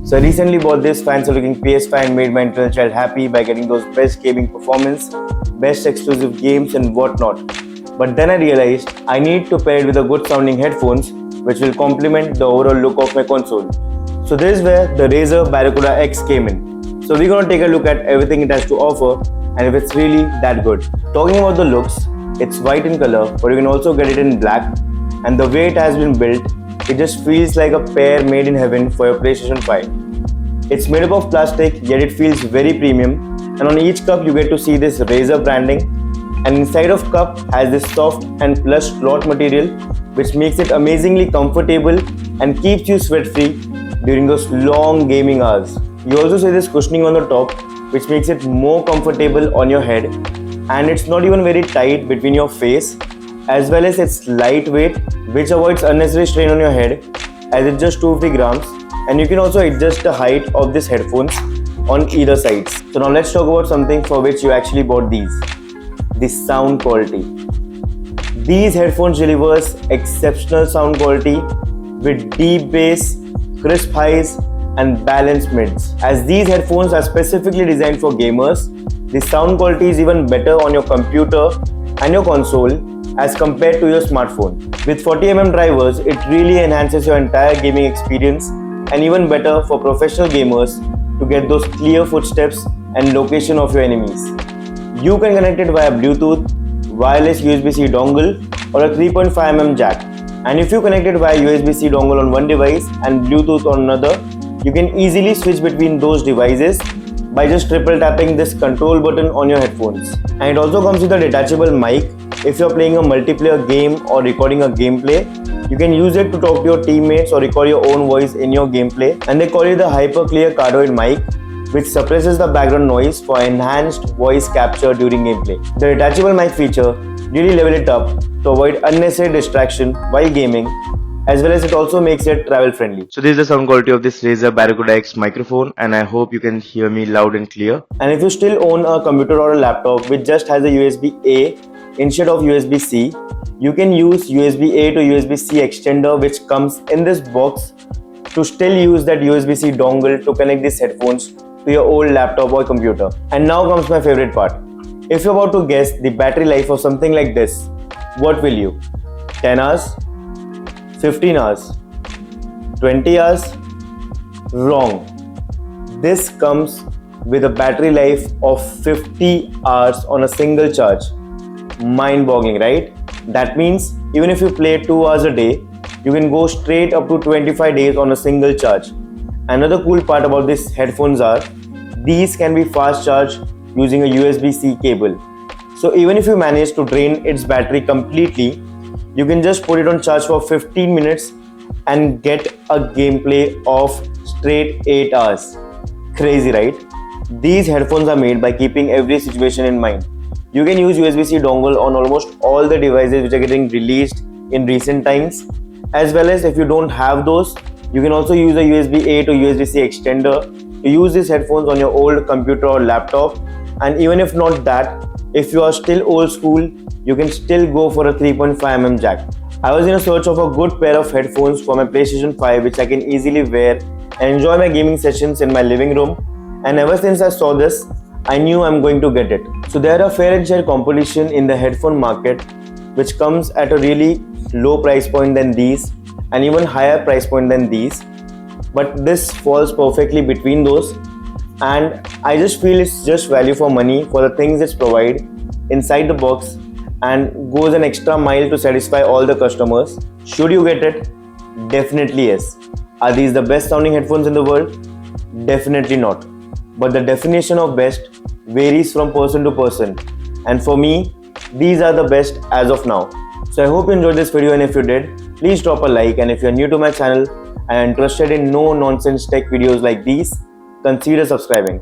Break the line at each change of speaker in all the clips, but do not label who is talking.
So I recently bought this fancy looking PS5 and made my internal child happy by getting those best gaming performance, best exclusive games and whatnot. But then I realized I need to pair it with a good sounding headphones which will complement the overall look of my console. So this is where the Razer Barracuda X came in. So we're gonna take a look at everything it has to offer and if it's really that good. Talking about the looks, it's white in color but you can also get it in black, and the way it has been built, it just feels like a pair made in heaven for your PlayStation 5. It's made up of plastic, yet it feels very premium, and on each cup you get to see this Razer branding, and inside of cup has this soft and plush cloth material which makes it amazingly comfortable and keeps you sweat free during those long gaming hours. You also see this cushioning on the top which makes it more comfortable on your head, and it's not even very tight between your face, as well as it's lightweight which avoids unnecessary strain on your head as it's just 250 grams, and you can also adjust the height of these headphones on either sides. So now let's talk about something for which you actually bought these. The sound quality. These headphones delivers exceptional sound quality with deep bass, crisp highs and balanced mids. As these headphones are specifically designed for gamers, the sound quality is even better on your computer and your console as compared to your smartphone. With 40mm drivers, it really enhances your entire gaming experience, and even better for professional gamers to get those clear footsteps and location of your enemies. You can connect it via Bluetooth, wireless USB-C dongle or a 3.5mm jack. And if you connect it via USB-C dongle on one device and Bluetooth on another, you can easily switch between those devices by just triple tapping this control button on your headphones. And it also comes with a detachable mic. If you're playing a multiplayer game or recording a gameplay, you can use it to talk to your teammates or record your own voice in your gameplay. And they call it the hyper clear cardioid mic, which suppresses the background noise for enhanced voice capture during gameplay. The detachable mic feature really level it up to avoid unnecessary distraction while gaming, as well as it also makes it travel friendly. So this is the sound quality of this Razer Barracuda X microphone, and I hope you can hear me loud and clear. And if you still own a computer or a laptop which just has a USB-A instead of USB-C, you can use USB-A to USB-C extender which comes in this box to still use that USB-C dongle to connect these headphones to your old laptop or computer. And now comes my favorite part. If you're about to guess the battery life of something like this, what will you? 10 hours? 15 hours? 20 hours? Wrong. This comes with a battery life of 50 hours on a single charge. Mind-boggling, right? That means even if you play 2 hours a day, you can go straight up to 25 days on a single charge. Another cool part about these headphones are these can be fast charged using a USB-C cable. So even if you manage to drain its battery completely, you can just put it on charge for 15 minutes and get a gameplay of straight 8 hours. Crazy, right? These headphones are made by keeping every situation in mind. You can use USB-C dongle on almost all the devices which are getting released in recent times, as well as if you don't have those, you can also use a USB-A to USB-C extender to use these headphones on your old computer or laptop. And even if not that, if you are still old school, you can still go for a 3.5mm jack. I was in a search of a good pair of headphones for my PlayStation 5 which I can easily wear and enjoy my gaming sessions in my living room, and ever since I saw this, I knew I'm going to get it. So there are fair and share competition in the headphone market which comes at a really low price point than these and even higher price point than these, but this falls perfectly between those, and I just feel it's just value for money for the things it's provide inside the box and goes an extra mile to satisfy all the customers. Should you get it? Definitely yes. Are these the best sounding headphones in the world? Definitely not. But the definition of best varies from person to person, and for me, these are the best as of now. So I hope you enjoyed this video, and if you did, please drop a like, and if you're new to my channel and are interested in no nonsense tech videos like these, consider subscribing.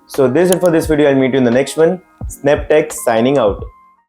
So this is it for this video. I'll meet you in the next one. SnebTech signing out.